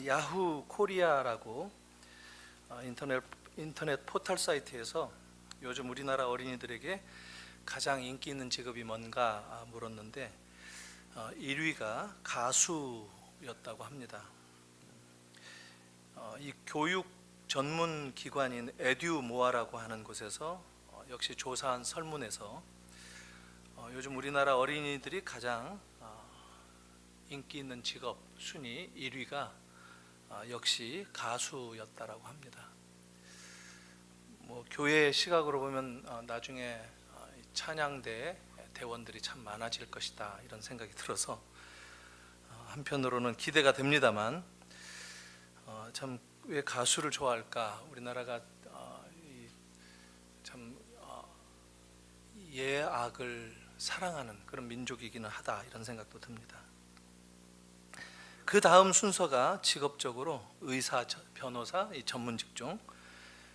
야후 코리아라고 인터넷 포털 사이트에서 요즘 우리나라 어린이들에게 가장 인기 있는 직업이 뭔가 물었는데 1위가 가수였다고 합니다. 이 교육 전문 기관인 에듀모아라고 하는 곳에서 역시 조사한 설문에서 요즘 우리나라 어린이들이 가장 인기 있는 직업 순위 1위가 역시 가수였다라고 합니다. 교회 시각으로 보면 나중에 찬양대 대원들이 참 많아질 것이다 이런 생각이 들어서 한편으로는 기대가 됩니다만 참 왜 가수를 좋아할까? 우리나라가 참 예악을 사랑하는 그런 민족이기는 하다 이런 생각도 듭니다. 그 다음 순서가 직업적으로 의사, 변호사, 이 전문 직종,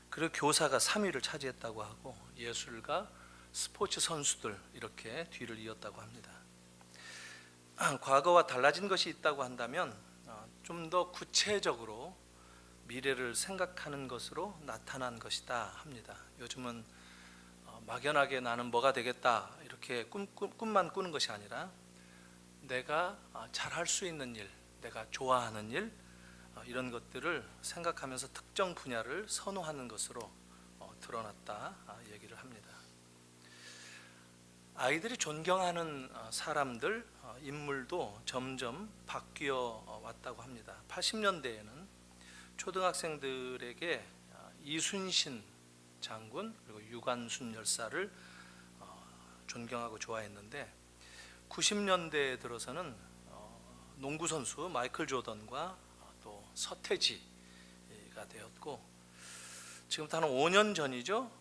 그리고 교사가 3위를 차지했다고 하고 예술가, 스포츠 선수들 이렇게 뒤를 이었다고 합니다. 과거와 달라진 것이 있다고 한다면 좀 더 구체적으로 미래를 생각하는 것으로 나타난 것이다 합니다. 요즘은 막연하게 나는 뭐가 되겠다 이렇게 꿈만 꾸는 것이 아니라 내가 잘할 수 있는 일, 내가 좋아하는 일 이런 것들을 생각하면서 특정 분야를 선호하는 것으로 드러났다 얘기를 합니다. 아이들이 존경하는 사람들, 인물도 점점 바뀌어 왔다고 합니다. 80년대에는 초등학생들에게 이순신 장군 그리고 유관순 열사를 존경하고 좋아했는데 90년대에 들어서는 농구 선수 마이클 조던과 또 서태지가 되었고 지금부터 한 5년 전이죠.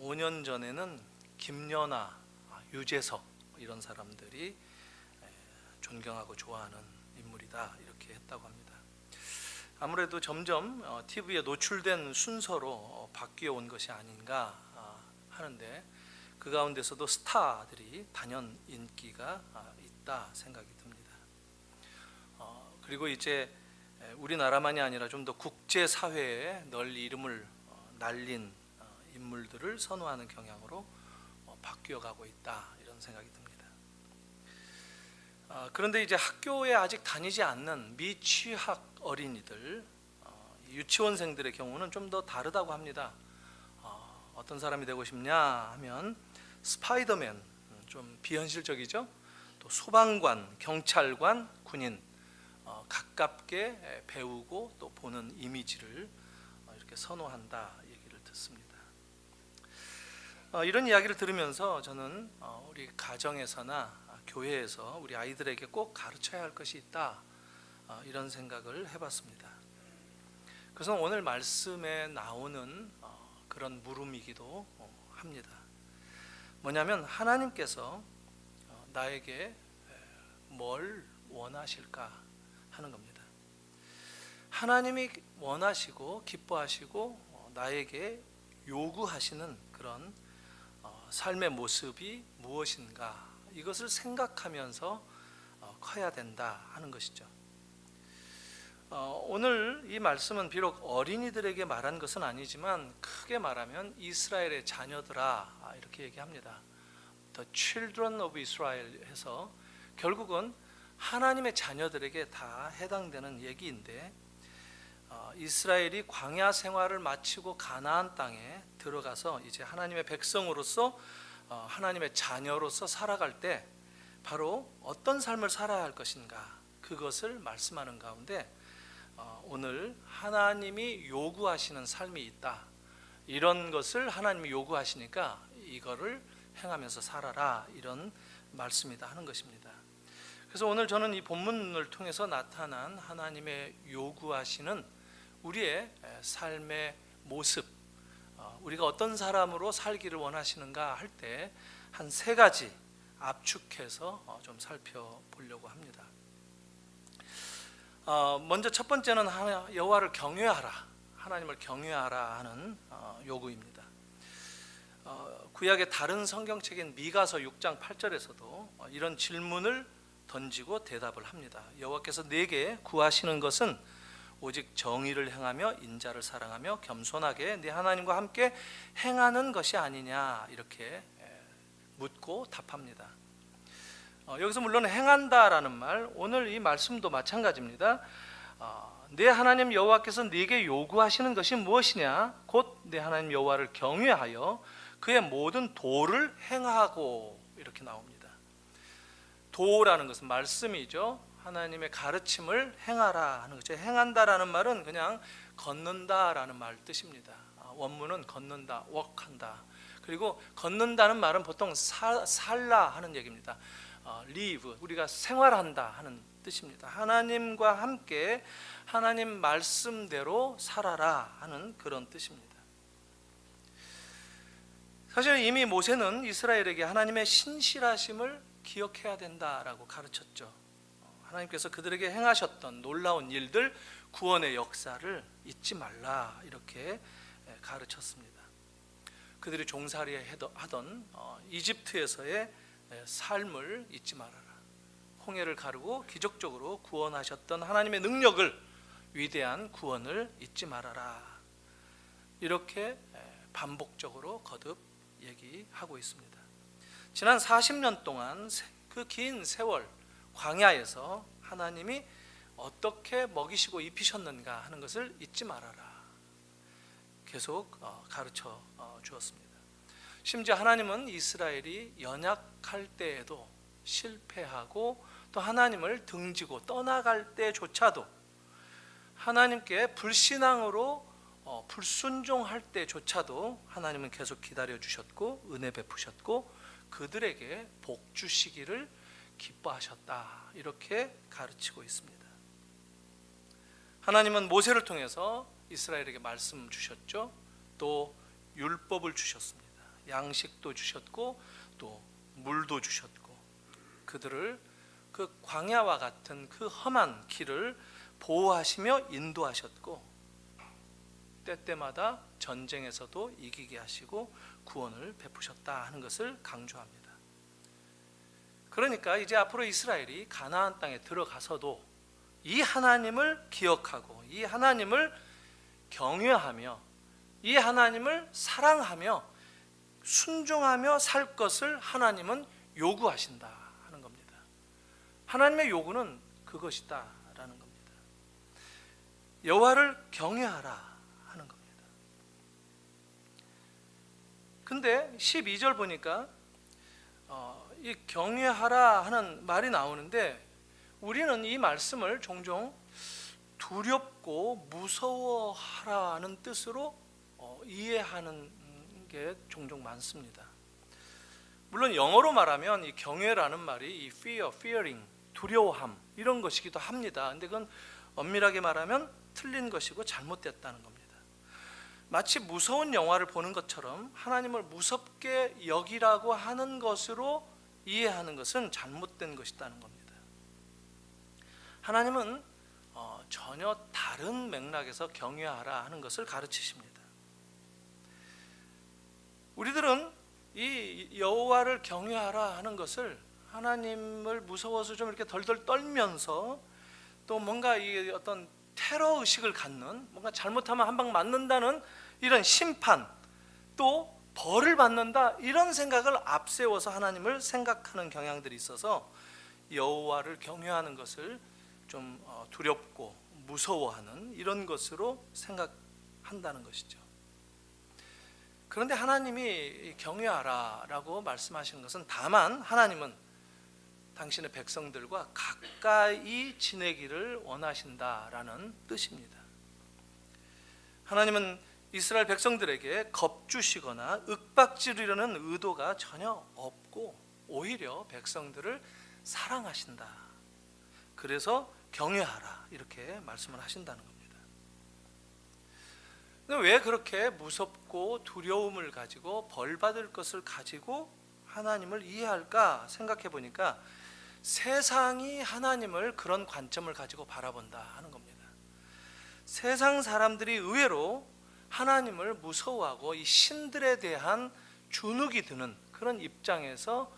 5년 전에는 김연아, 유재석 이런 사람들이 존경하고 좋아하는 인물이다 이렇게 했다고 합니다. 아무래도 점점 TV에 노출된 순서로 바뀌어 온 것이 아닌가 하는데 그 가운데서도 스타들이 단연 인기가 있다 생각이 듭니다. 그리고 이제 우리나라만이 아니라 좀 더 국제사회에 널리 이름을 날린 인물들을 선호하는 경향으로 바뀌어가고 있다 이런 생각이 듭니다. 그런데 이제 학교에 아직 다니지 않는 미취학 어린이들, 유치원생들의 경우는 좀 더 다르다고 합니다. 어떤 사람이 되고 싶냐 하면 스파이더맨, 좀 비현실적이죠. 또 소방관, 경찰관, 군인 가깝게 배우고 또 보는 이미지를 이렇게 선호한다 얘기를 듣습니다. 이런 이야기를 들으면서 저는 우리 가정에서나 교회에서 우리 아이들에게 꼭 가르쳐야 할 것이 있다 이런 생각을 해봤습니다. 그래서 오늘 말씀에 나오는 그런 물음이기도 합니다. 뭐냐면 하나님께서 나에게 뭘 원하실까 하는 겁니다. 하나님이 원하시고 기뻐하시고 나에게 요구하시는 그런 삶의 모습이 무엇인가 이것을 생각하면서 커야 된다 하는 것이죠. 오늘 이 말씀은 비록 어린이들에게 말한 것은 아니지만 크게 말하면 이스라엘의 자녀들아 이렇게 얘기합니다. The children of Israel 해서 결국은 하나님의 자녀들에게 다 해당되는 얘기인데 이스라엘이 광야 생활을 마치고 가나안 땅에 들어가서 이제 하나님의 백성으로서 하나님의 자녀로서 살아갈 때 바로 어떤 삶을 살아야 할 것인가 그것을 말씀하는 가운데 오늘 하나님이 요구하시는 삶이 있다 이런 것을 하나님이 요구하시니까 이거를 행하면서 살아라 이런 말씀이다 하는 것입니다. 그래서 오늘 저는 이 본문을 통해서 나타난 하나님의 요구하시는 우리의 삶의 모습 우리가 어떤 사람으로 살기를 원하시는가 할 때 한 3가지 압축해서 좀 살펴보려고 합니다. 먼저 첫 번째는 여호와를 경외하라, 하나님을 경외하라 하는 요구입니다. 구약의 다른 성경책인 미가서 6장 8절에서도 이런 질문을 던지고 대답을 합니다. 여호와께서 내게 구하시는 것은 오직 정의를 행하며 인자를 사랑하며 겸손하게 네 하나님과 함께 행하는 것이 아니냐, 이렇게 묻고 답합니다. 여기서 물론 행한다라는 말, 오늘 이 말씀도 마찬가지입니다. 내 하나님 여호와께서 네게 요구하시는 것이 무엇이냐? 곧 내 하나님 여호와를 경외하여 그의 모든 도를 행하고, 이렇게 나옵니다. 도라는 것은 말씀이죠. 하나님의 가르침을 행하라 하는 거죠. 행한다라는 말은 그냥 걷는다라는 말 뜻입니다. 원문은 걷는다, walk한다. 그리고 걷는다는 말은 보통 살라 하는 얘기입니다. live, 우리가 생활한다 하는 뜻입니다. 하나님과 함께 하나님 말씀대로 살아라 하는 그런 뜻입니다. 사실 이미 모세는 이스라엘에게 하나님의 신실하심을 기억해야 된다라고 가르쳤죠. 하나님께서 그들에게 행하셨던 놀라운 일들, 구원의 역사를 잊지 말라, 이렇게 가르쳤습니다. 그들이 종살이 하던 이집트에서의 삶을 잊지 말아라. 홍해를 가르고 기적적으로 구원하셨던 하나님의 능력을, 위대한 구원을 잊지 말아라. 이렇게 반복적으로 거듭 얘기하고 있습니다. 지난 40년 동안 그 긴 세월 광야에서 하나님이 어떻게 먹이시고 입히셨는가 하는 것을 잊지 말아라. 계속 가르쳐 주었습니다. 심지어 하나님은 이스라엘이 연약할 때에도, 실패하고 또 하나님을 등지고 떠나갈 때조차도, 하나님께 불신앙으로 불순종할 때조차도 하나님은 계속 기다려 주셨고 은혜 베푸셨고 그들에게 복 주시기를 기뻐하셨다, 이렇게 가르치고 있습니다. 하나님은 모세를 통해서 이스라엘에게 말씀 주셨죠. 또 율법을 주셨습니다. 양식도 주셨고 또 물도 주셨고, 그들을 그 광야와 같은 그 험한 길을 보호하시며 인도하셨고, 때때마다 전쟁에서도 이기게 하시고 구원을 베푸셨다 하는 것을 강조합니다. 그러니까 이제 앞으로 이스라엘이 가나안 땅에 들어가서도 이 하나님을 기억하고 이 하나님을 경외하며 이 하나님을 사랑하며 순종하며 살 것을 하나님은 요구하신다 하는 겁니다. 하나님의 요구는 그것이다 라는 겁니다. 여호와를 경외하라 하는 겁니다. 근데 12절 보니까 이 경외하라 하는 말이 나오는데, 우리는 이 말씀을 종종 두렵고 무서워하라는 뜻으로 이해하는 게 종종 많습니다. 물론 영어로 말하면 이 경외라는 말이 이 fearing, 두려워함, 이런 것이기도 합니다. 근데 그건 엄밀하게 말하면 틀린 것이고 잘못됐다는 겁니다. 마치 무서운 영화를 보는 것처럼 하나님을 무섭게 여기라고 하는 것으로 이해하는 것은 잘못된 것이라는 겁니다. 하나님은 전혀 다른 맥락에서 경외하라 하는 것을 가르치십니다. 우리들은 이 여호와를 경외하라 하는 것을 하나님을 무서워서 좀 이렇게 덜덜 떨면서, 또 뭔가 이 어떤 테러 의식을 갖는, 뭔가 잘못하면 한 방 맞는다는 이런 심판, 또 벌을 받는다, 이런 생각을 앞세워서 하나님을 생각하는 경향들이 있어서 여호와를 경외하는 것을 좀 두렵고 무서워하는 이런 것으로 생각한다는 것이죠. 그런데 하나님이 경외하라라고 말씀하시는 것은 다만 하나님은 당신의 백성들과 가까이 지내기를 원하신다라는 뜻입니다. 하나님은 이스라엘 백성들에게 겁주시거나 윽박지르려는 의도가 전혀 없고 오히려 백성들을 사랑하신다. 그래서 경외하라, 이렇게 말씀을 하신다는 겁니다. 근데 왜 그렇게 무섭고 두려움을 가지고 벌 받을 것을 가지고 하나님을 이해할까 생각해 보니까 세상이 하나님을 그런 관점을 가지고 바라본다 하는 겁니다. 세상 사람들이 의외로 하나님을 무서워하고 이 신들에 대한 주눅이 드는 그런 입장에서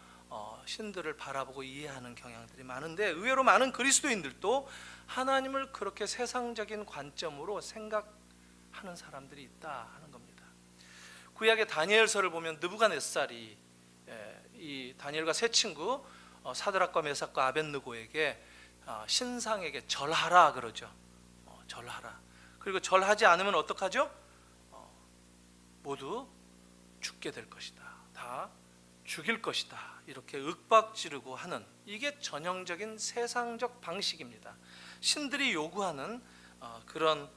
신들을 바라보고 이해하는 경향들이 많은데, 의외로 많은 그리스도인들도 하나님을 그렇게 세상적인 관점으로 생각하는 사람들이 있다 하는 겁니다. 구약의 다니엘서를 보면 느부갓네살이 이 다니엘과 세 친구 사드락과 메삭과 아벳느고에게 신상에게 절하라 그러죠. 절하라. 그리고 절하지 않으면 어떡하죠? 모두 죽게 될 것이다. 다 죽일 것이다. 이렇게 윽박지르고 하는, 이게 전형적인 세상적 방식입니다. 신들이 요구하는 그런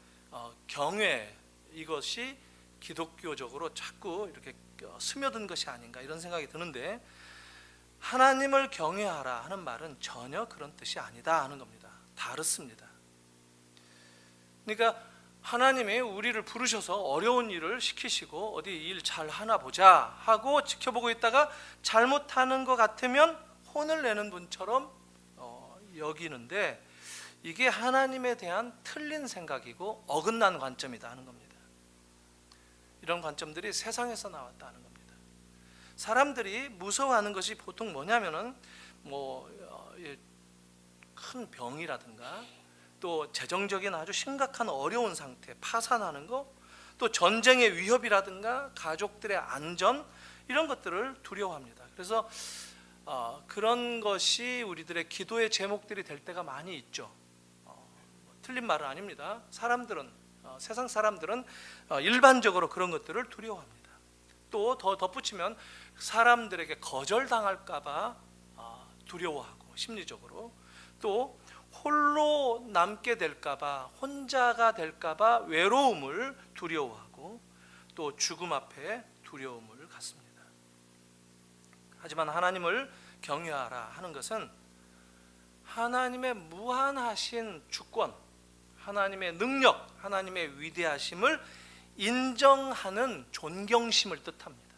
경외, 이것이 기독교적으로 자꾸 이렇게 스며든 것이 아닌가 이런 생각이 드는데, 하나님을 경외하라 하는 말은 전혀 그런 뜻이 아니다 하는 겁니다. 다릅니다. 그러니까 하나님이 우리를 부르셔서 어려운 일을 시키시고 어디 일 잘 하나 보자 하고 지켜보고 있다가 잘못하는 것 같으면 혼을 내는 분처럼 여기는데, 이게 하나님에 대한 틀린 생각이고 어긋난 관점이다 하는 겁니다. 이런 관점들이 세상에서 나왔다는 겁니다. 사람들이 무서워하는 것이 보통 뭐냐면은 큰 병이라든가 또 재정적인 아주 심각한 어려운 상태, 파산하는 거, 또 전쟁의 위협이라든가 가족들의 안전, 이런 것들을 두려워합니다. 그래서 그런 것이 우리들의 기도의 제목들이 될 때가 많이 있죠. 틀린 말은 아닙니다. 사람들은, 세상 사람들은 일반적으로 그런 것들을 두려워합니다. 또 더 덧붙이면 사람들에게 거절당할까 봐 두려워하고, 심리적으로 또 홀로 남게 될까 봐, 혼자가 될까 봐 외로움을 두려워하고, 또 죽음 앞에 두려움을 갖습니다. 하지만 하나님을 경외하라 하는 것은 하나님의 무한하신 주권, 하나님의 능력, 하나님의 위대하심을 인정하는 존경심을 뜻합니다.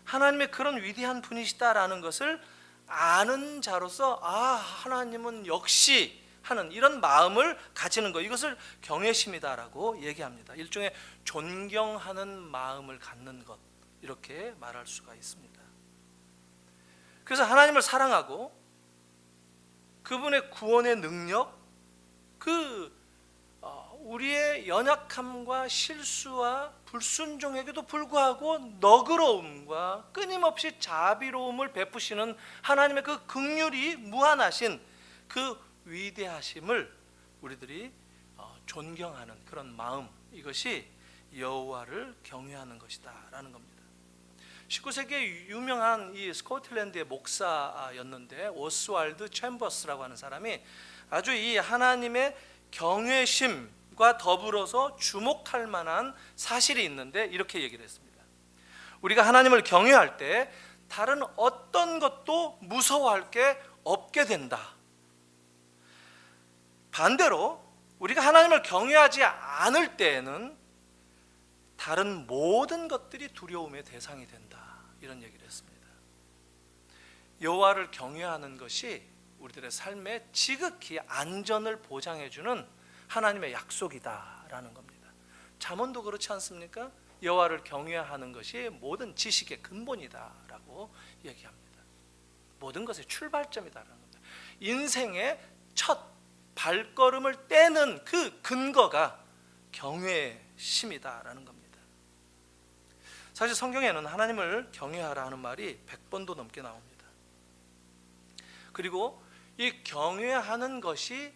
하나님의 그런 위대한 분이시다라는 것을 아는 자로서 하나님은 역시 하는 이런 마음을 가지는 것, 이것을 경외심이다라고 얘기합니다. 일종의 존경하는 마음을 갖는 것, 이렇게 말할 수가 있습니다. 그래서 하나님을 사랑하고 그분의 구원의 능력, 우리의 연약함과 실수와 불순종에게도 불구하고 너그러움과 끊임없이 자비로움을 베푸시는 하나님의 그 긍휼이 무한하신 그 위대하심을 우리들이 존경하는 그런 마음, 이것이 여호와를 경외하는 것이다 라는 겁니다. 19세기에 유명한 이 스코틀랜드의 목사였는데, 오스왈드 챔버스라고 하는 사람이 아주 이 하나님의 경외심과 더불어서 주목할 만한 사실이 있는데, 이렇게 얘기를 했습니다. 우리가 하나님을 경외할 때 다른 어떤 것도 무서워할 게 없게 된다. 반대로 우리가 하나님을 경외하지 않을 때에는 다른 모든 것들이 두려움의 대상이 된다, 이런 얘기를 했습니다. 여호와를 경외하는 것이 우리들의 삶에 지극히 안전을 보장해주는 하나님의 약속이다라는 겁니다. 잠언도 그렇지 않습니까? 여호와를 경외하는 것이 모든 지식의 근본이다라고 얘기합니다. 모든 것의 출발점이다라는 겁니다. 인생의 첫 발걸음을 떼는 그 근거가 경외심이다라는 겁니다. 사실 성경에는 하나님을 경외하라 하는 말이 100번도 넘게 나옵니다. 그리고 이 경외하는 것이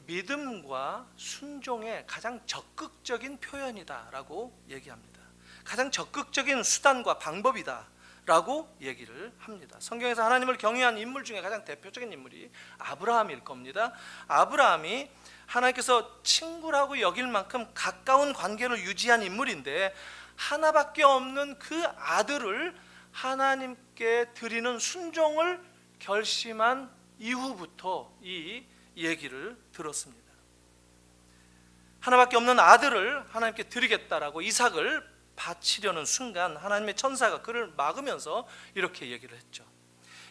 믿음과 순종의 가장 적극적인 표현이다라고 얘기합니다. 가장 적극적인 수단과 방법이다라고 얘기를 합니다. 성경에서 하나님을 경외한 인물 중에 가장 대표적인 인물이 아브라함일 겁니다. 아브라함이 하나님께서 친구라고 여길 만큼 가까운 관계를 유지한 인물인데, 하나밖에 없는 그 아들을 하나님께 드리는 순종을 결심한 이후부터 이 얘기를 들었습니다. 하나밖에 없는 아들을 하나님께 드리겠다라고 이삭을 바치려는 순간 하나님의 천사가 그를 막으면서 이렇게 얘기를 했죠.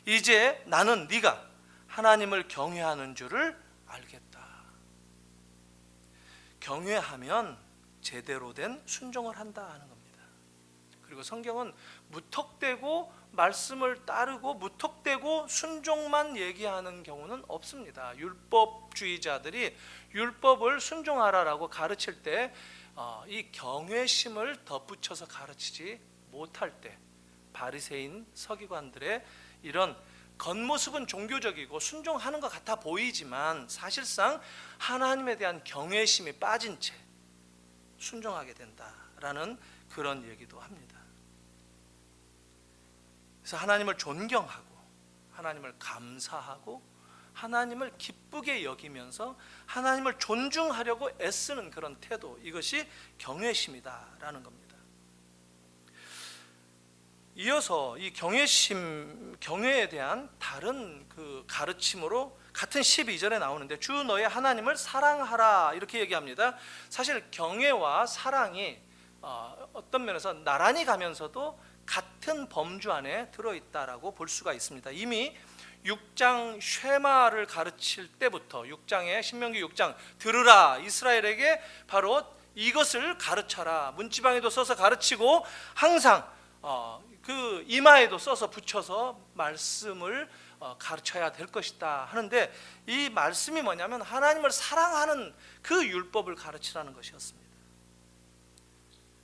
이제 나는 네가 하나님을 경외하는 줄을 알겠다. 경외하면 제대로 된 순종을 한다 하는 겁니다. 그리고 성경은 무턱대고 말씀을 따르고 무턱대고 순종만 얘기하는 경우는 없습니다. 율법주의자들이 율법을 순종하라라고 가르칠 때 이 경외심을 덧붙여서 가르치지 못할 때 바리새인 서기관들의 이런 겉모습은 종교적이고 순종하는 것 같아 보이지만 사실상 하나님에 대한 경외심이 빠진 채 순종하게 된다라는 그런 얘기도 합니다. 그래서 하나님을 존경하고 하나님을 감사하고 하나님을 기쁘게 여기면서 하나님을 존중하려고 애쓰는 그런 태도, 이것이 경외심이다라는 겁니다. 이어서 이 경외에 대한 다른 그 가르침으로 같은 12절에 나오는데 주 너의 하나님을 사랑하라 이렇게 얘기합니다. 사실 경외와 사랑이 어떤 면에서 나란히 가면서도 같은 범주 안에 들어있다라고 볼 수가 있습니다. 이미 6장 쉐마를 가르칠 때부터 6장에 신명기 6장 들으라 이스라엘에게 바로 이것을 가르쳐라 문지방에도 써서 가르치고 항상 그 이마에도 써서 붙여서 말씀을 가르쳐야 될 것이다 하는데 이 말씀이 뭐냐면 하나님을 사랑하는 그 율법을 가르치라는 것이었습니다.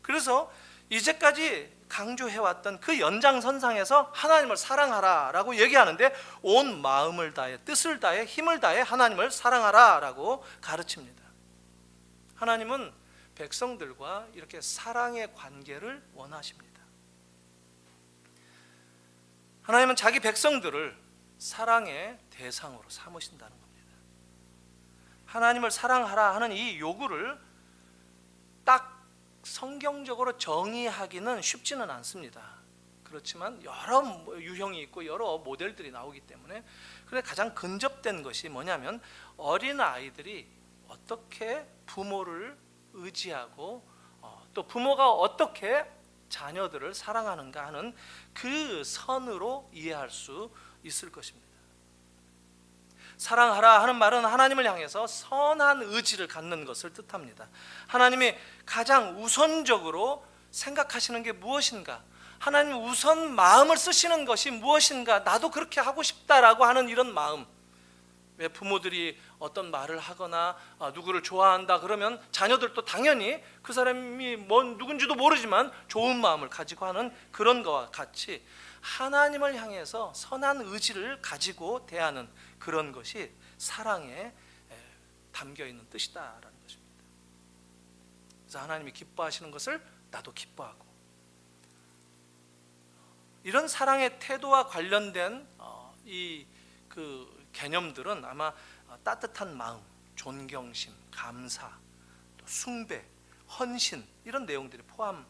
그래서 이제까지 강조해왔던 그 연장선상에서 하나님을 사랑하라 라고 얘기하는데 온 마음을 다해 뜻을 다해 힘을 다해 하나님을 사랑하라 라고 가르칩니다. 하나님은 백성들과 이렇게 사랑의 관계를 원하십니다. 하나님은 자기 백성들을 사랑의 대상으로 삼으신다는 겁니다. 하나님을 사랑하라 하는 이 요구를 딱 성경적으로 정의하기는 쉽지는 않습니다. 그렇지만 여러 유형이 있고 여러 모델들이 나오기 때문에 그래 가장 근접된 것이 뭐냐면 어린 아이들이 어떻게 부모를 의지하고 또 부모가 어떻게 자녀들을 사랑하는가 하는 그 선으로 이해할 수 있을 것입니다. 사랑하라 하는 말은 하나님을 향해서 선한 의지를 갖는 것을 뜻합니다. 하나님이 가장 우선적으로 생각하시는 게 무엇인가? 하나님 우선 마음을 쓰시는 것이 무엇인가? 나도 그렇게 하고 싶다라고 하는 이런 마음. 왜 부모들이 어떤 말을 하거나 누구를 좋아한다 그러면 자녀들도 당연히 그 사람이 누군지도 모르지만 좋은 마음을 가지고 하는 그런 것과 같이 하나님을 향해서 선한 의지를 가지고 대하는 그런 것이 사랑에 담겨 있는 뜻이다라는 것입니다. 그래서 하나님이 기뻐하시는 것을 나도 기뻐하고 이런 사랑의 태도와 관련된 이 그 개념들은 아마 따뜻한 마음, 존경심, 감사, 또 숭배, 헌신 이런 내용들이 포함되기도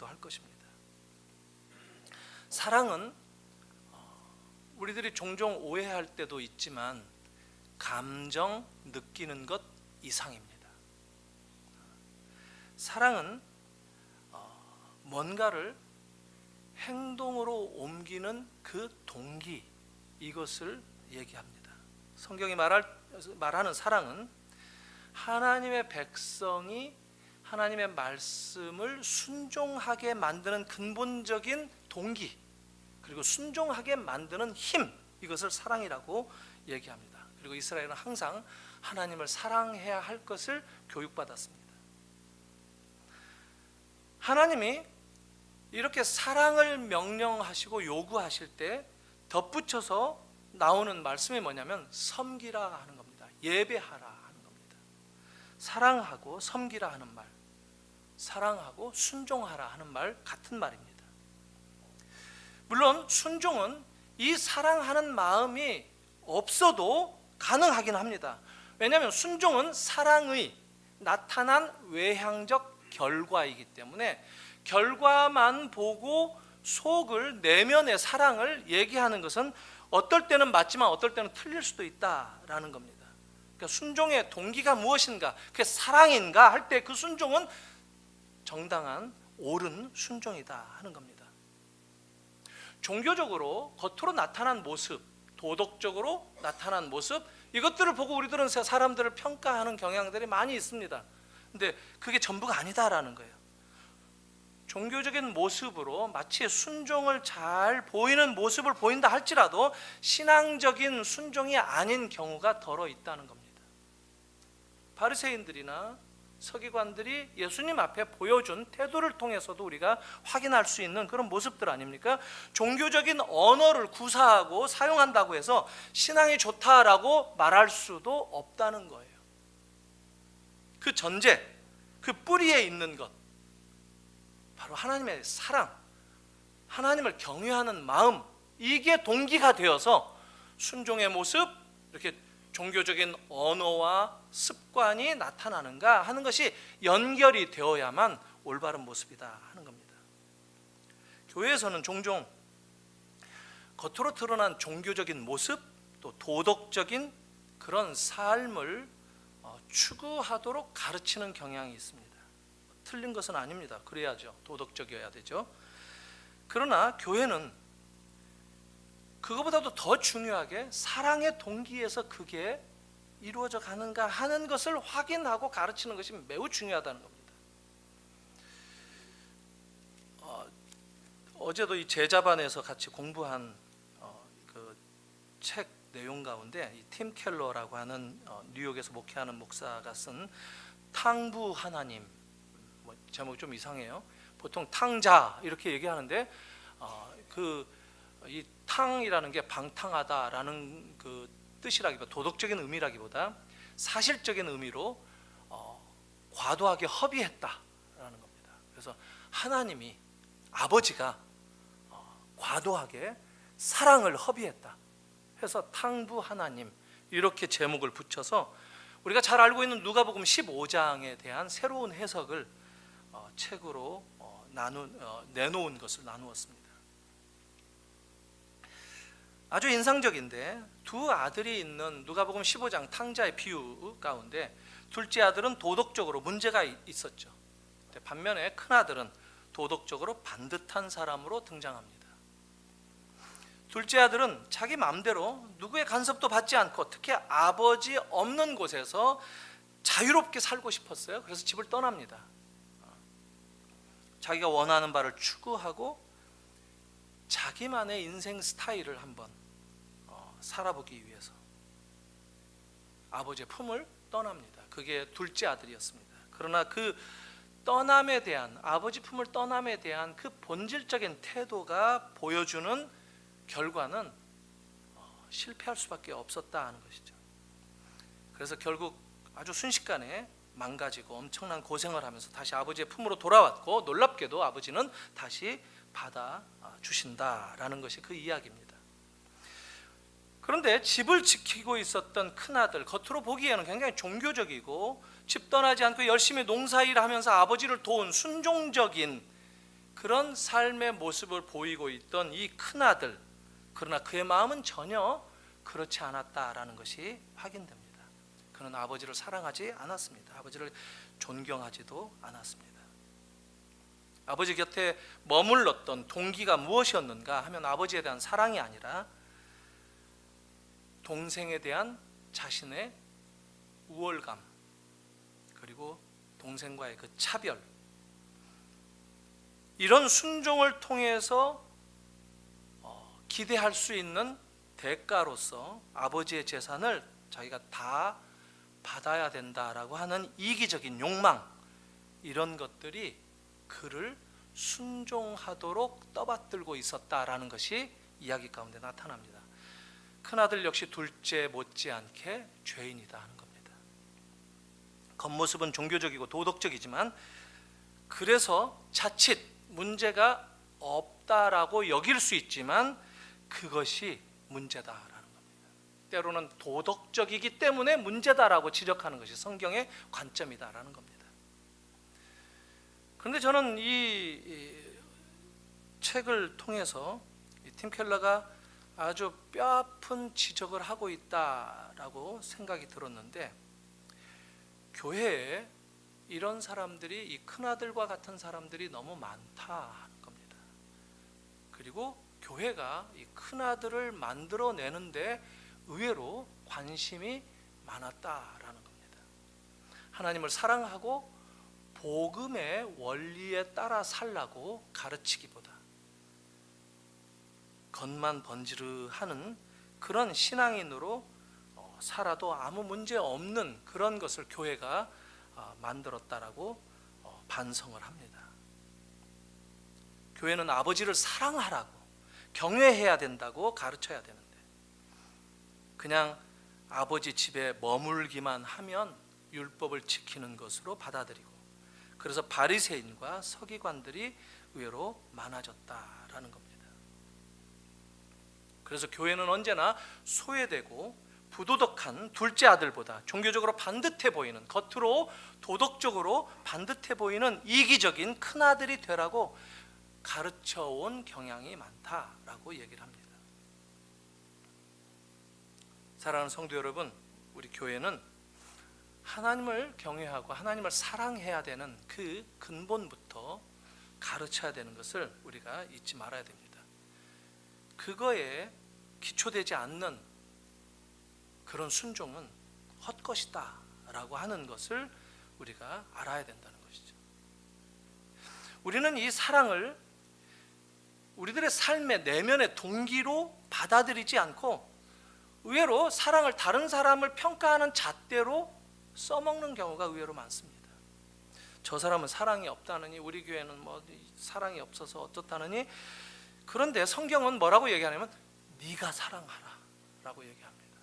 할 것입니다. 사랑은 우리들이 종종 오해할 때도 있지만 감정 느끼는 것 이상입니다. 사랑은 뭔가를 행동으로 옮기는 그 동기, 이것을 얘기합니다. 성경이 말하는 사랑은 하나님의 백성이 하나님의 말씀을 순종하게 만드는 근본적인 동기, 그리고 순종하게 만드는 힘, 이것을 사랑이라고 얘기합니다. 그리고 이스라엘은 항상 하나님을 사랑해야 할 것을 교육받았습니다. 하나님이 이렇게 사랑을 명령하시고 요구하실 때 덧붙여서 나오는 말씀이 뭐냐면 섬기라 하는 겁니다. 예배하라 하는 겁니다. 사랑하고 섬기라 하는 말, 사랑하고 순종하라 하는 말 같은 말입니다. 물론 순종은 이 사랑하는 마음이 없어도 가능하긴 합니다. 왜냐하면 순종은 사랑의 나타난 외향적 결과이기 때문에 결과만 보고 속을 내면의 사랑을 얘기하는 것은 어떨 때는 맞지만 어떨 때는 틀릴 수도 있다라는 겁니다. 그러니까 순종의 동기가 무엇인가? 그게 사랑인가 할 때 그 순종은 정당한 옳은 순종이다 하는 겁니다. 종교적으로 겉으로 나타난 모습, 도덕적으로 나타난 모습, 이것들을 보고 우리들은 사람들을 평가하는 경향들이 많이 있습니다. 근데 그게 전부가 아니다라는 거예요. 종교적인 모습으로 마치 순종을 잘 보이는 모습을 보인다 할지라도 신앙적인 순종이 아닌 경우가 더러 있다는 겁니다. 바리새인들이나 서기관들이 예수님 앞에 보여준 태도를 통해서도 우리가 확인할 수 있는 그런 모습들 아닙니까? 종교적인 언어를 구사하고 사용한다고 해서 신앙이 좋다라고 말할 수도 없다는 거예요. 그 전제, 그 뿌리에 있는 것, 바로 하나님의 사랑, 하나님을 경외하는 마음, 이게 동기가 되어서 순종의 모습, 이렇게 종교적인 언어와 습관이 나타나는가 하는 것이 연결이 되어야만 올바른 모습이다 하는 겁니다. 교회에서는 종종 겉으로 드러난 종교적인 모습, 또 도덕적인 그런 삶을 추구하도록 가르치는 경향이 있습니다. 틀린 것은 아닙니다. 그래야죠. 도덕적이어야 되죠. 그러나 교회는 그거보다도 더 중요하게 사랑의 동기에서 그게 이루어져 가는가 하는 것을 확인하고 가르치는 것이 매우 중요하다는 겁니다. 어제도 이 제자반에서 같이 공부한 그 책 내용 가운데 이 팀 켈러라고 하는 뉴욕에서 목회하는 목사가 쓴 탕부 하나님, 제목이 좀 이상해요. 보통 탕자 이렇게 얘기하는데 이 탕이라는 게 방탕하다라는 그 뜻이라기보다 도덕적인 의미라기보다 사실적인 의미로 과도하게 허비했다라는 겁니다. 그래서 하나님이 아버지가 과도하게 사랑을 허비했다 해서 탕부 하나님 이렇게 제목을 붙여서 우리가 잘 알고 있는 누가복음 15장에 대한 새로운 해석을 책으로 내놓은 것을 나누었습니다. 아주 인상적인데 두 아들이 있는 누가복음 15장 탕자의 비유 가운데 둘째 아들은 도덕적으로 문제가 있었죠. 반면에 큰 아들은 도덕적으로 반듯한 사람으로 등장합니다. 둘째 아들은 자기 마음대로 누구의 간섭도 받지 않고 특히 아버지 없는 곳에서 자유롭게 살고 싶었어요. 그래서 집을 떠납니다. 자기가 원하는 바를 추구하고 자기만의 인생 스타일을 한번 살아보기 위해서 아버지의 품을 떠납니다. 그게 둘째 아들이었습니다. 그러나 그 떠남에 대한 아버지 품을 떠남에 대한 그 본질적인 태도가 보여주는 결과는 실패할 수밖에 없었다 하는 것이죠. 그래서 결국 아주 순식간에 망가지고 엄청난 고생을 하면서 다시 아버지의 품으로 돌아왔고 놀랍게도 아버지는 다시 받아 주신다라는 것이 그 이야기입니다. 그런데 집을 지키고 있었던 큰아들, 겉으로 보기에는 굉장히 종교적이고 집 떠나지 않고 열심히 농사일을 하면서 아버지를 도운 순종적인 그런 삶의 모습을 보이고 있던 이 큰아들, 그러나 그의 마음은 전혀 그렇지 않았다라는 것이 확인됩니다. 그는 아버지를 사랑하지 않았습니다. 아버지를 존경하지도 않았습니다. 아버지 곁에 머물렀던 동기가 무엇이었는가 하면 아버지에 대한 사랑이 아니라 동생에 대한 자신의 우월감, 그리고 동생과의 그 차별, 이런 순종을 통해서 기대할 수 있는 대가로서 아버지의 재산을 자기가 다 받아야 된다라고 하는 이기적인 욕망, 이런 것들이 그를 순종하도록 떠받들고 있었다라는 것이 이야기 가운데 나타납니다. 큰아들 역시 둘째 못지않게 죄인이다 하는 겁니다. 겉모습은 종교적이고 도덕적이지만 그래서 자칫 문제가 없다라고 여길 수 있지만 그것이 문제다라는 겁니다. 때로는 도덕적이기 때문에 문제다라고 지적하는 것이 성경의 관점이다라는 겁니다. 그런데 저는 이 책을 통해서 팀 켈러가 아주 뼈아픈 지적을 하고 있다라고 생각이 들었는데, 교회에 이런 사람들이, 이 큰아들과 같은 사람들이 너무 많다 하는 겁니다. 그리고 교회가 이 큰아들을 만들어내는데 의외로 관심이 많았다라는 겁니다. 하나님을 사랑하고 복음의 원리에 따라 살라고 가르치기보다 겉만 번지르하는 그런 신앙인으로 살아도 아무 문제 없는 그런 것을 교회가 만들었다라고 반성을 합니다. 교회는 아버지를 사랑하라고, 경외해야 된다고 가르쳐야 되는데 그냥 아버지 집에 머물기만 하면 율법을 지키는 것으로 받아들이고, 그래서 바리새인과 서기관들이 의외로 많아졌다라는 겁니다. 그래서 교회는 언제나 소외되고 부도덕한 둘째 아들보다 종교적으로 반듯해 보이는, 겉으로 도덕적으로 반듯해 보이는 이기적인 큰아들이 되라고 가르쳐온 경향이 많다라고 얘기를 합니다. 사랑하는 성도 여러분, 우리 교회는 하나님을 경외하고 하나님을 사랑해야 되는 그 근본부터 가르쳐야 되는 것을 우리가 잊지 말아야 됩니다. 그거에 기초되지 않는 그런 순종은 헛것이다 라고 하는 것을 우리가 알아야 된다는 것이죠. 우리는 이 사랑을 우리들의 삶의 내면의 동기로 받아들이지 않고 의외로 사랑을 다른 사람을 평가하는 잣대로 써먹는 경우가 의외로 많습니다. 저 사람은 사랑이 없다느니, 우리 교회는 뭐 사랑이 없어서 어떻다느니. 그런데 성경은 뭐라고 얘기하냐면 네가 사랑하라 라고 얘기합니다.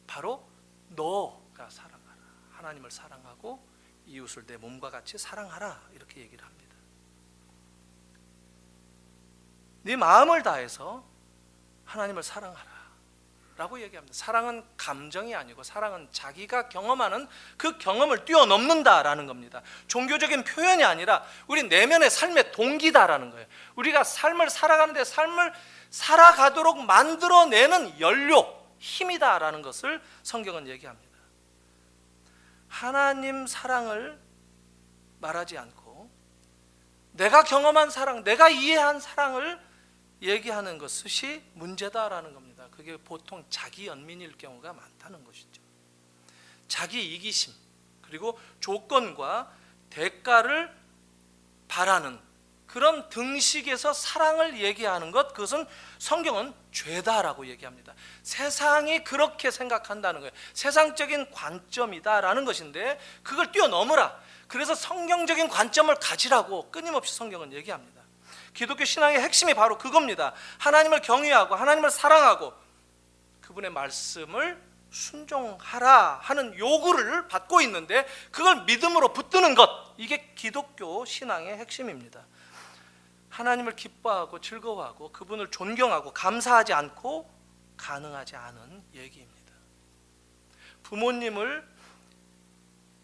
바로 너가 사랑하라, 하나님을 사랑하고 이웃을 내 몸과 같이 사랑하라, 이렇게 얘기를 합니다. 네 마음을 다해서 하나님을 사랑하라 라고 얘기합니다. 사랑은 감정이 아니고 사랑은 자기가 경험하는 그 경험을 뛰어넘는다라는 겁니다. 종교적인 표현이 아니라 우리 내면의 삶의 동기다라는 거예요. 우리가 삶을 살아가는데 삶을 살아가도록 만들어내는 연료, 힘이다라는 것을 성경은 얘기합니다. 하나님 사랑을 말하지 않고 내가 경험한 사랑, 내가 이해한 사랑을 얘기하는 것이 문제다라는 겁니다. 그게 보통 자기 연민일 경우가 많다는 것이죠. 자기 이기심, 그리고 조건과 대가를 바라는 그런 등식에서 사랑을 얘기하는 것, 그것은 성경은 죄다라고 얘기합니다. 세상이 그렇게 생각한다는 거예요. 세상적인 관점이다라는 것인데 그걸 뛰어넘으라. 그래서 성경적인 관점을 가지라고 끊임없이 성경은 얘기합니다. 기독교 신앙의 핵심이 바로 그겁니다. 하나님을 경외하고 하나님을 사랑하고 그분의 말씀을 순종하라 하는 요구를 받고 있는데 그걸 믿음으로 붙드는 것, 이게 기독교 신앙의 핵심입니다. 하나님을 기뻐하고 즐거워하고 그분을 존경하고 감사하지 않고 가능하지 않은 얘기입니다. 부모님을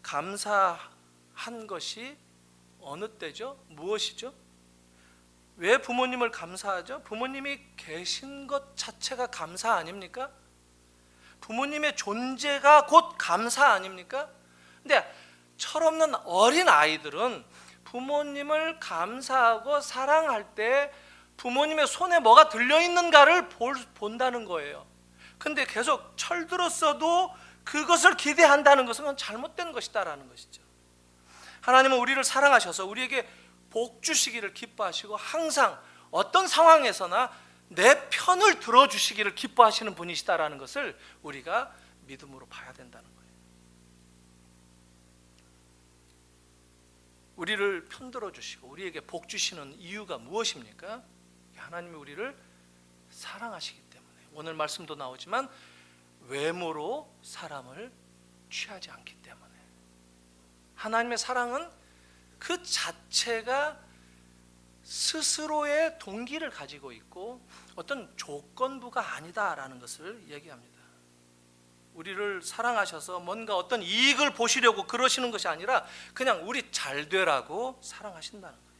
감사한 것이 어느 때죠? 무엇이죠? 왜 부모님을 감사하죠? 부모님이 계신 것 자체가 감사 아닙니까? 부모님의 존재가 곧 감사 아닙니까? 근데 철없는 어린 아이들은 부모님을 감사하고 사랑할 때 부모님의 손에 뭐가 들려있는가를 본다는 거예요. 근데 계속 철들었어도 그것을 기대한다는 것은 잘못된 것이다라는 것이죠. 하나님은 우리를 사랑하셔서 우리에게 복 주시기를 기뻐하시고 항상 어떤 상황에서나 내 편을 들어주시기를 기뻐하시는 분이시다라는 것을 우리가 믿음으로 봐야 된다는 거예요. 우리를 편들어 주시고 우리에게 복 주시는 이유가 무엇입니까? 하나님이 우리를 사랑하시기 때문에. 오늘 말씀도 나오지만 외모로 사람을 취하지 않기 때문에. 하나님의 사랑은 그 자체가 스스로의 동기를 가지고 있고 어떤 조건부가 아니다라는 것을 얘기합니다. 우리를 사랑하셔서 뭔가 어떤 이익을 보시려고 그러시는 것이 아니라 그냥 우리 잘 되라고 사랑하신다는 거예요.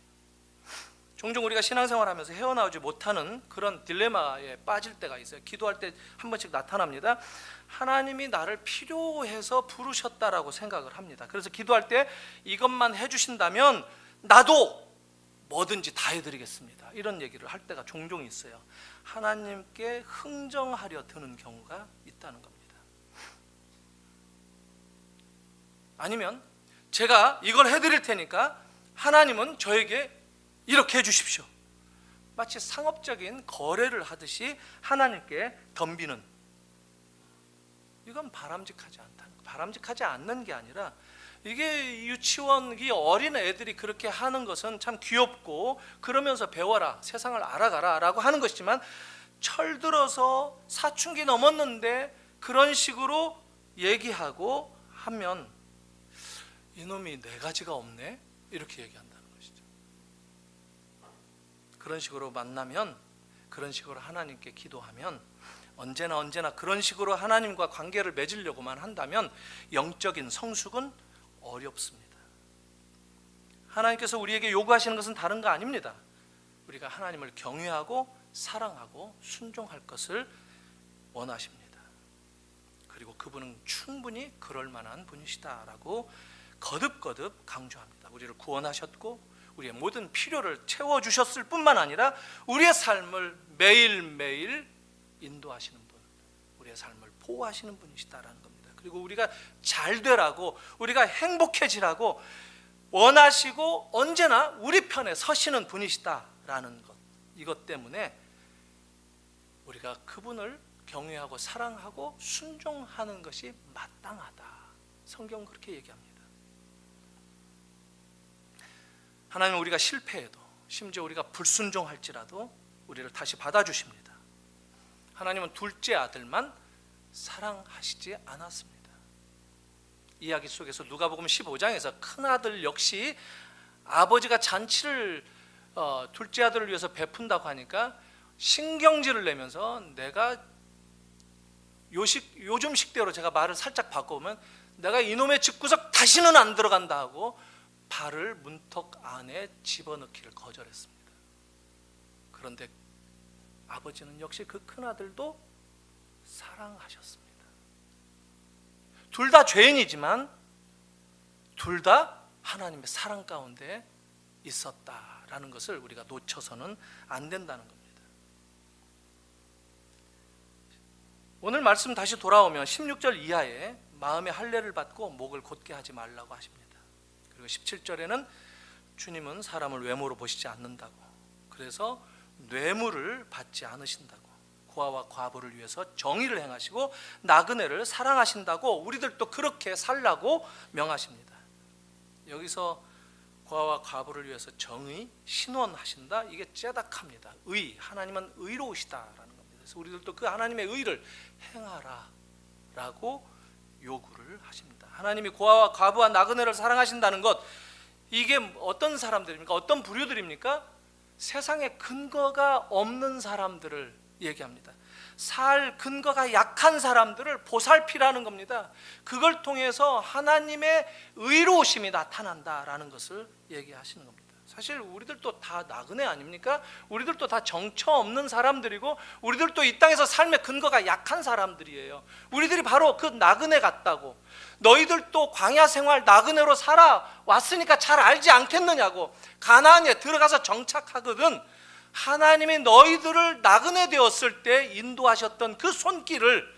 종종 우리가 신앙생활하면서 헤어나오지 못하는 그런 딜레마에 빠질 때가 있어요. 기도할 때 한 번씩 나타납니다. 하나님이 나를 필요해서 부르셨다라고 생각을 합니다. 그래서 기도할 때 이것만 해주신다면 나도 뭐든지 다 해드리겠습니다, 이런 얘기를 할 때가 종종 있어요. 하나님께 흥정하려 드는 경우가 있다는 겁니다. 아니면 제가 이걸 해드릴 테니까 하나님은 저에게 이렇게 해주십시오. 마치 상업적인 거래를 하듯이 하나님께 덤비는, 이건 바람직하지 않다는 거. 바람직하지 않는 게 아니라, 이게 유치원, 이 어린 애들이 그렇게 하는 것은 참 귀엽고 그러면서 배워라, 세상을 알아가라 라고 하는 것이지만, 철들어서 사춘기 넘었는데 그런 식으로 얘기하고 하면 이놈이 네 가지가 없네, 이렇게 얘기한다는 것이죠. 그런 식으로 만나면, 그런 식으로 하나님께 기도하면, 언제나 그런 식으로 하나님과 관계를 맺으려고만 한다면 영적인 성숙은 어렵습니다. 하나님께서 우리에게 요구하시는 것은 다른 거 아닙니다. 우리가 하나님을 경외하고 사랑하고 순종할 것을 원하십니다. 그리고 그분은 충분히 그럴 만한 분이시다라고 거듭거듭 강조합니다. 우리를 구원하셨고 우리의 모든 필요를 채워주셨을 뿐만 아니라 우리의 삶을 매일매일 인도하시는 분, 우리의 삶을 보호하시는 분이시다라는 겁니다. 그리고 우리가 잘 되라고, 우리가 행복해지라고 원하시고 언제나 우리 편에 서시는 분이시다라는 것, 이것 때문에 우리가 그분을 경외하고 사랑하고 순종하는 것이 마땅하다. 성경은 그렇게 얘기합니다. 하나님은 우리가 실패해도, 심지어 우리가 불순종할지라도 우리를 다시 받아주십니다. 하나님은 둘째 아들만 사랑하시지 않았습니다. 이야기 속에서 누가복음 15장에서 큰아들 역시 아버지가 잔치를 둘째 아들을 위해서 베푼다고 하니까 신경질을 내면서, 내가 요즘 식대로 제가 말을 살짝 바꿔보면 내가 이놈의 집구석 다시는 안 들어간다 하고 발을 문턱 안에 집어넣기를 거절했습니다. 그런데 아버지는 역시 그 큰아들도 사랑하셨습니다. 둘 다 죄인이지만 둘 다 하나님의 사랑 가운데 있었다라는 것을 우리가 놓쳐서는 안 된다는 겁니다. 오늘 말씀 다시 돌아오면 16절 이하에 마음의 할례를 받고 목을 곧게 하지 말라고 하십니다. 그리고 17절에는 주님은 사람을 외모로 보시지 않는다고, 그래서 뇌물을 받지 않으신다고, 고아와 과부를 위해서 정의를 행하시고 나그네를 사랑하신다고, 우리들도 그렇게 살라고 명하십니다. 여기서 고아와 과부를 위해서 정의, 신원하신다, 이게 째닥합니다. 의, 하나님은 의로우시다라는 겁니다. 그래서 우리들도 그 하나님의 의를 행하라라고 요구를 하십니다. 하나님이 고아와 과부와 나그네를 사랑하신다는 것, 이게 어떤 사람들입니까? 어떤 부류들입니까? 세상에 근거가 없는 사람들을 얘기합니다. 살 근거가 약한 사람들을 보살피라는 겁니다. 그걸 통해서 하나님의 의로우심이 나타난다라는 것을 얘기하시는 겁니다. 사실 우리들도 다 나그네 아닙니까? 우리들도 다 정처 없는 사람들이고 우리들도 이 땅에서 삶의 근거가 약한 사람들이에요. 우리들이 바로 그 나그네 같다고. 너희들도 광야 생활 나그네로 살아왔으니까 잘 알지 않겠느냐고. 가나안에 들어가서 정착하거든 하나님이 너희들을 나그네 되었을 때 인도하셨던 그 손길을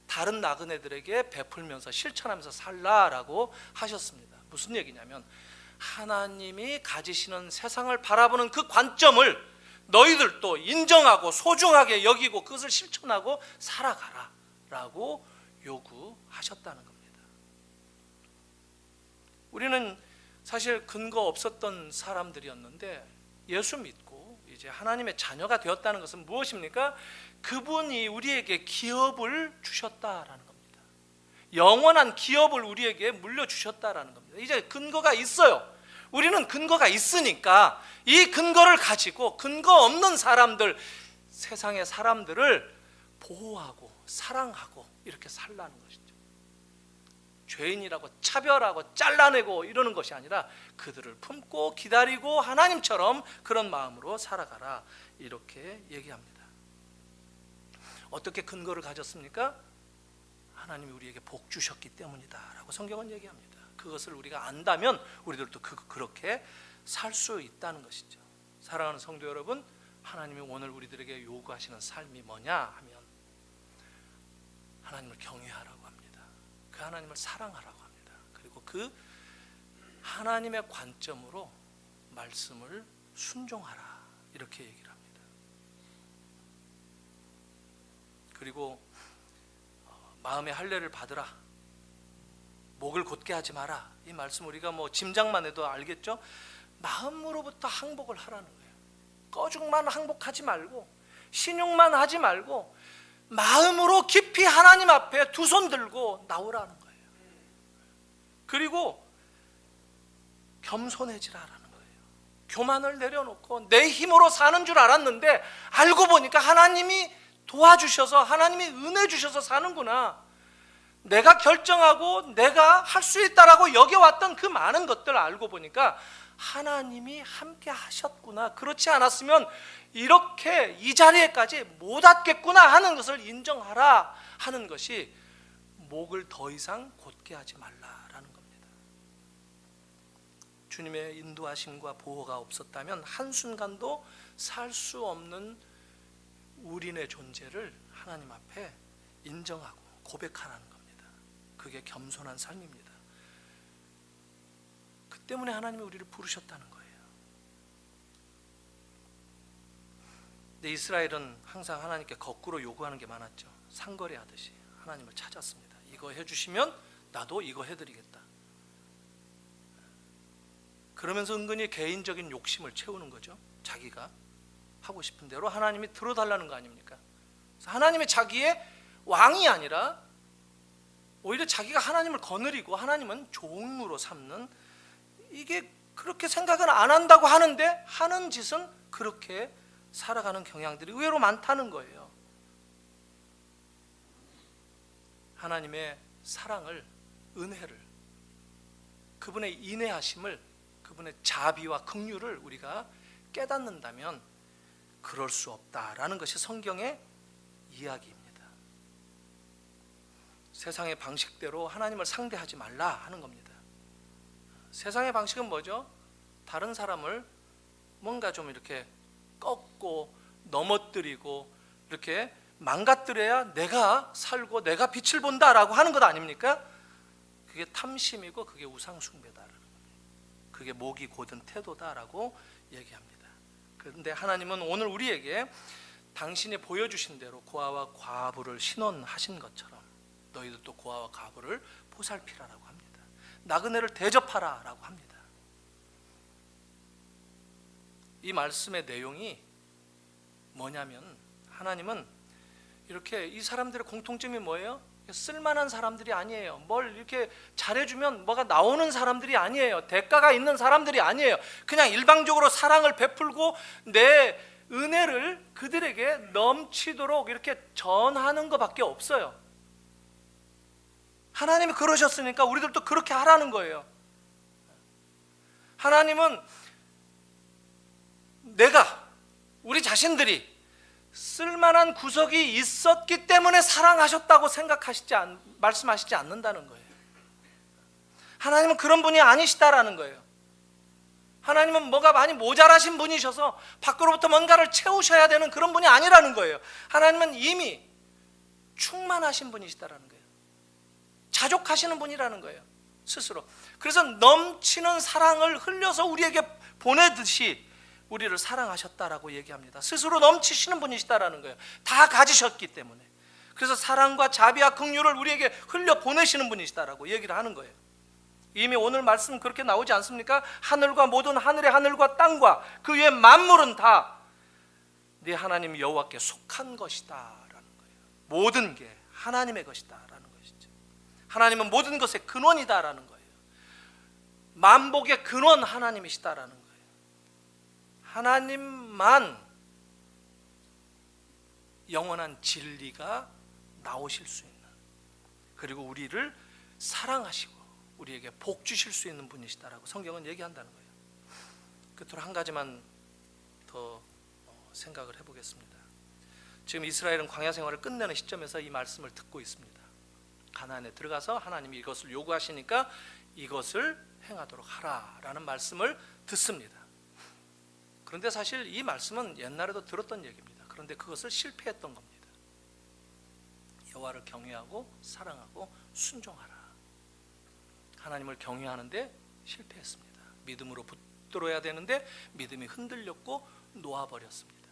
다른 나그네들에게 베풀면서 실천하면서 살라라고 하셨습니다. 무슨 얘기냐면 하나님이 가지시는 세상을 바라보는 그 관점을 너희들도 인정하고 소중하게 여기고 그것을 실천하고 살아가라라고 요구하셨다는 겁니다. 우리는 사실 근거 없었던 사람들이었는데 예수 믿고 이제 하나님의 자녀가 되었다는 것은 무엇입니까? 그분이 우리에게 기업을 주셨다라는 겁니다. 영원한 기업을 우리에게 물려주셨다라는 겁니다. 이제 근거가 있어요. 우리는 근거가 있으니까 이 근거를 가지고 근거 없는 사람들, 세상의 사람들을 보호하고 사랑하고 이렇게 살라는 것이죠. 죄인이라고 차별하고 잘라내고 이러는 것이 아니라 그들을 품고 기다리고 하나님처럼 그런 마음으로 살아가라, 이렇게 얘기합니다. 어떻게 근거를 가졌습니까? 하나님이 우리에게 복 주셨기 때문이다 라고 성경은 얘기합니다. 그것을 우리가 안다면 우리들도 그렇게 살 수 있다는 것이죠. 사랑하는 성도 여러분, 하나님이 오늘 우리들에게 요구하시는 삶이 뭐냐 하면 하나님을 경외하라고 합니다. 그 하나님을 사랑하라고 합니다. 그리고 그 하나님의 관점으로 말씀을 순종하라, 이렇게 얘기를 합니다. 그리고 마음의 할례를 받으라, 목을 곧게 하지 마라. 이 말씀 우리가 짐작만 해도 알겠죠? 마음으로부터 항복을 하라는 거예요. 꺼죽만 항복하지 말고, 신용만 하지 말고, 마음으로 깊이 하나님 앞에 두 손 들고 나오라는 거예요. 그리고 겸손해지라라는 거예요. 교만을 내려놓고 내 힘으로 사는 줄 알았는데 알고 보니까 하나님이 도와주셔서, 하나님이 은혜 주셔서 사는구나. 내가 결정하고 내가 할 수 있다라고 여겨왔던 그 많은 것들을 알고 보니까 하나님이 함께 하셨구나. 그렇지 않았으면 이렇게 이 자리에까지 못 왔겠구나 하는 것을 인정하라 하는 것이 목을 더 이상 곧게 하지 말라라는 겁니다. 주님의 인도하심과 보호가 없었다면 한순간도 살 수 없는 우리의 존재를 하나님 앞에 인정하고 고백하라는 겁니다. 그게 겸손한 삶입니다. 그 때문에 하나님이 우리를 부르셨다는 거예요. 근데 이스라엘은 항상 하나님께 거꾸로 요구하는 게 많았죠. 상거래 하듯이 하나님을 찾았습니다. 이거 해주시면 나도 이거 해드리겠다. 그러면서 은근히 개인적인 욕심을 채우는 거죠. 자기가 하고 싶은 대로 하나님이 들어달라는 거 아닙니까? 하나님이 자기의 왕이 아니라 오히려 자기가 하나님을 거느리고 하나님은 종으로 삼는, 이게 그렇게 생각은 안 한다고 하는데 하는 짓은 그렇게 살아가는 경향들이 의외로 많다는 거예요. 하나님의 사랑을, 은혜를, 그분의 인애하심을, 그분의 자비와 긍휼을 우리가 깨닫는다면 그럴 수 없다라는 것이 성경의 이야기입니다. 세상의 방식대로 하나님을 상대하지 말라 하는 겁니다. 세상의 방식은 뭐죠? 다른 사람을 뭔가 좀 이렇게 꺾고 넘어뜨리고 이렇게 망가뜨려야 내가 살고 내가 빛을 본다라고 하는 것 아닙니까? 그게 탐심이고 그게 우상숭배다라는 겁니다. 그게 목이 곧은 태도다라고 얘기합니다. 그런데 하나님은 오늘 우리에게 당신이 보여주신 대로 고아와 과부를 신원하신 것처럼 너희도 또 고아와 과부를 보살피라라고 합니다. 나그네를 대접하라라고 합니다. 이 말씀의 내용이 뭐냐면 하나님은 이렇게 이 사람들의 공통점이 뭐예요? 쓸만한 사람들이 아니에요. 뭘 이렇게 잘해주면 뭐가 나오는 사람들이 아니에요. 대가가 있는 사람들이 아니에요. 그냥 일방적으로 사랑을 베풀고 내 은혜를 그들에게 넘치도록 이렇게 전하는 것밖에 없어요. 하나님이 그러셨으니까 우리들도 그렇게 하라는 거예요. 하나님은 우리 자신들이 쓸만한 구석이 있었기 때문에 사랑하셨다고 말씀하시지 않는다는 거예요. 하나님은 그런 분이 아니시다라는 거예요. 하나님은 뭐가 많이 모자라신 분이셔서 밖으로부터 뭔가를 채우셔야 되는 그런 분이 아니라는 거예요. 하나님은 이미 충만하신 분이시다라는 거예요. 자족하시는 분이라는 거예요, 스스로. 그래서 넘치는 사랑을 흘려서 우리에게 보내듯이 우리를 사랑하셨다라고 얘기합니다. 스스로 넘치시는 분이시다라는 거예요. 다 가지셨기 때문에. 그래서 사랑과 자비와 긍휼을 우리에게 흘려 보내시는 분이시다라고 얘기를 하는 거예요. 이미 오늘 말씀 그렇게 나오지 않습니까? 하늘과 모든 하늘의 하늘과 땅과 그 위에 만물은 다 네 하나님 여호와께 속한 것이다라는 거예요. 모든 게 하나님의 것이다라는 것이죠. 하나님은 모든 것의 근원이다라는 거예요. 만복의 근원 하나님이시다라는 거예요. 하나님만 영원한 진리가 나오실 수 있는, 그리고 우리를 사랑하시고 우리에게 복 주실 수 있는 분이시다라고 성경은 얘기한다는 거예요. 끝으로 한 가지만 더 생각을 해보겠습니다. 지금 이스라엘은 광야 생활을 끝내는 시점에서 이 말씀을 듣고 있습니다. 가나안에 들어가서 하나님이 이것을 요구하시니까 이것을 행하도록 하라라는 말씀을 듣습니다. 그런데 사실 이 말씀은 옛날에도 들었던 얘기입니다. 그런데 그것을 실패했던 겁니다. 여호와를 경외하고 사랑하고 순종하라. 하나님을 경외하는데 실패했습니다. 믿음으로 붙들어야 되는데 믿음이 흔들렸고 놓아버렸습니다.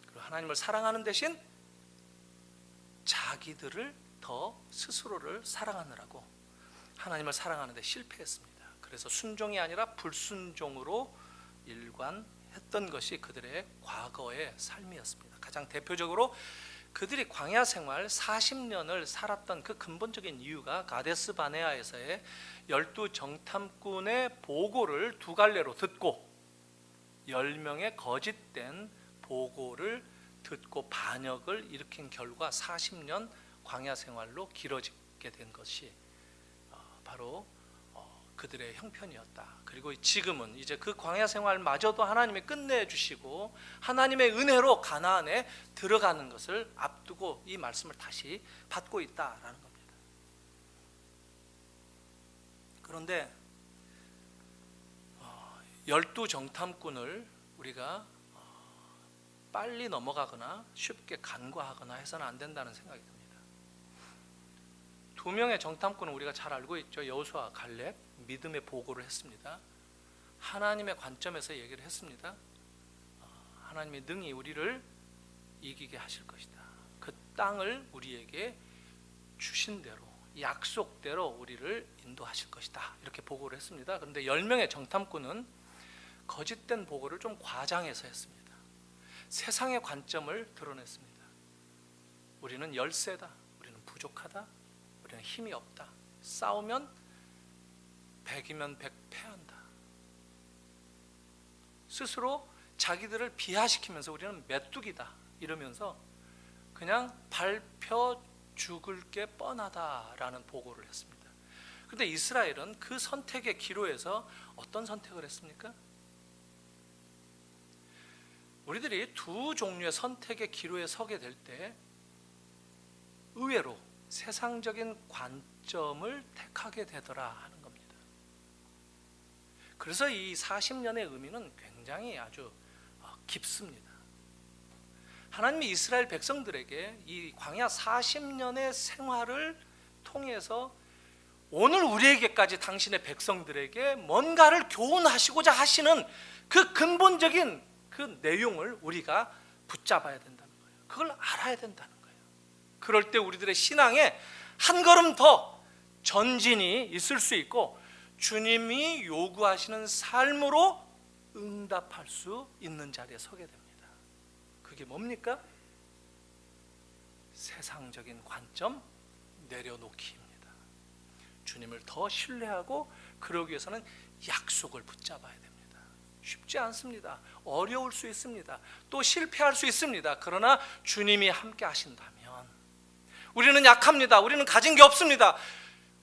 그리고 하나님을 사랑하는 대신 자기들을 더 스스로를 사랑하느라고 하나님을 사랑하는 데 실패했습니다. 그래서 순종이 아니라 불순종으로 일관했던 것이 그들의 과거의 삶이었습니다. 가장 대표적으로 그들이 광야 생활 40년을 살았던 그 근본적인 이유가 가데스 바네아에서의 12 정탐꾼의 보고를 두 갈래로 듣고 10명의 거짓된 보고를 듣고 반역을 일으킨 결과 40년 광야 생활로 길어지게 된 것이 바로 그들의 형편이었다. 그리고 지금은 이제 그 광야 생활마저도 하나님이 끝내주시고 하나님의 은혜로 가나안에 들어가는 것을 앞두고 이 말씀을 다시 받고 있다라는 겁니다. 그런데 12 정탐꾼을 우리가 빨리 넘어가거나 쉽게 간과하거나 해서는 안 된다는 생각이 듭니다. 2명의 정탐꾼은 우리가 잘 알고 있죠. 여호수아, 갈렙, 믿음의 보고를 했습니다. 하나님의 관점에서 얘기를 했습니다. 하나님이 능히 우리를 이기게 하실 것이다. 그 땅을 우리에게 주신 대로 약속대로 우리를 인도하실 것이다. 이렇게 보고를 했습니다. 그런데 10명의 정탐꾼은 거짓된 보고를 좀 과장해서 했습니다. 세상의 관점을 드러냈습니다. 우리는 열세다. 우리는 부족하다. 우리는 힘이 없다. 싸우면 100이면 100 패한다. 스스로 자기들을 비하시키면서 우리는 메뚜기다 이러면서 그냥 밟혀 죽을 게 뻔하다라는 보고를 했습니다. 그런데 이스라엘은 그 선택의 기로에서 어떤 선택을 했습니까? 우리들이 두 종류의 선택의 기로에 서게 될 때 의외로 세상적인 관점을 택하게 되더라 하는 겁니다. 그래서 이 40년의 의미는 굉장히 아주 깊습니다. 하나님이 이스라엘 백성들에게 이 광야 40년의 생활을 통해서 오늘 우리에게까지 당신의 백성들에게 뭔가를 교훈하시고자 하시는 그 근본적인 그 내용을 우리가 붙잡아야 된다는 거예요. 그걸 알아야 된다는 거예요. 그럴 때 우리들의 신앙에 한 걸음 더 전진이 있을 수 있고 주님이 요구하시는 삶으로 응답할 수 있는 자리에 서게 됩니다. 그게 뭡니까? 세상적인 관점 내려놓기입니다. 주님을 더 신뢰하고 그러기 위해서는 약속을 붙잡아야 됩니다. 쉽지 않습니다. 어려울 수 있습니다. 또 실패할 수 있습니다. 그러나 주님이 함께 하신다면 우리는 약합니다. 우리는 가진 게 없습니다.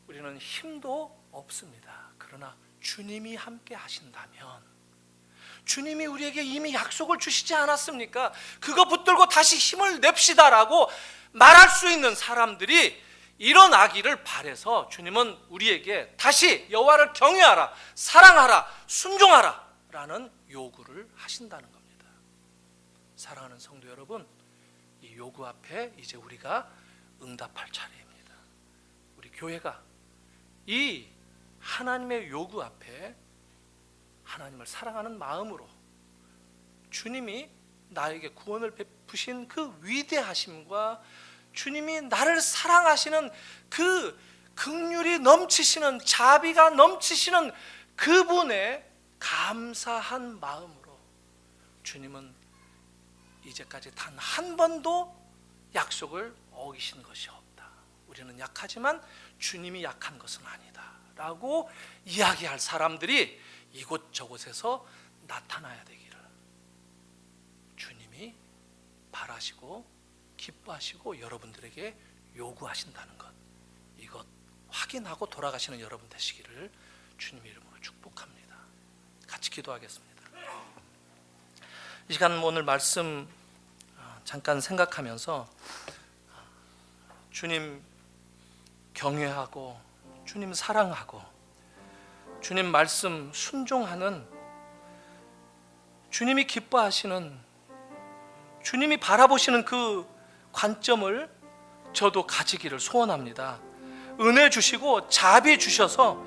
우리는 힘도 없습니다. 그러나 주님이 함께 하신다면 주님이 우리에게 이미 약속을 주시지 않았습니까? 그거 붙들고 다시 힘을 냅시다라고 말할 수 있는 사람들이 일어나기를 바라서 주님은 우리에게 다시 여호와를 경외하라, 사랑하라, 순종하라 라는 요구를 하신다는 겁니다. 사랑하는 성도 여러분, 이 요구 앞에 이제 우리가 응답할 차례입니다. 우리 교회가 이 하나님의 요구 앞에 하나님을 사랑하는 마음으로 주님이 나에게 구원을 베푸신 그 위대하심과 주님이 나를 사랑하시는 그 긍휼이 넘치시는 자비가 넘치시는 그분의 감사한 마음으로 주님은 이제까지 단 한 번도 약속을 어기신 것이 없다. 우리는 약하지만 주님이 약한 것은 아니다 라고 이야기할 사람들이 이곳저곳에서 나타나야 되기를 주님이 바라시고 기뻐하시고 여러분들에게 요구하신다는 것, 이것 확인하고 돌아가시는 여러분 되시기를 주님의 이름으로 축복합니다. 같이 기도하겠습니다. 이 시간 오늘 말씀 잠깐 생각하면서 주님 경외하고 주님 사랑하고 주님 말씀 순종하는 주님이 기뻐하시는 주님이 바라보시는 그 관점을 저도 가지기를 소원합니다. 은혜 주시고 자비 주셔서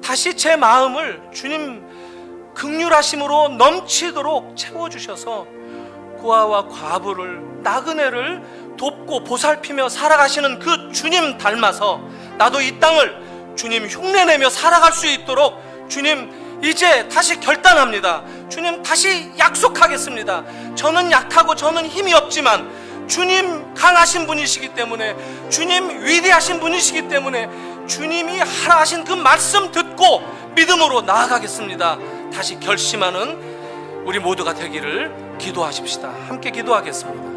다시 제 마음을 주님 긍휼하심으로 넘치도록 채워주셔서 고아와 과부를, 나그네를 돕고 보살피며 살아가시는 그 주님 닮아서 나도 이 땅을 주님 흉내내며 살아갈 수 있도록 주님 이제 다시 결단합니다. 주님 다시 약속하겠습니다. 저는 약하고 저는 힘이 없지만 주님 강하신 분이시기 때문에, 주님 위대하신 분이시기 때문에 주님이 하라 하신 그 말씀 듣고 믿음으로 나아가겠습니다. 다시 결심하는 우리 모두가 되기를 기도하십시다. 함께 기도하겠습니다.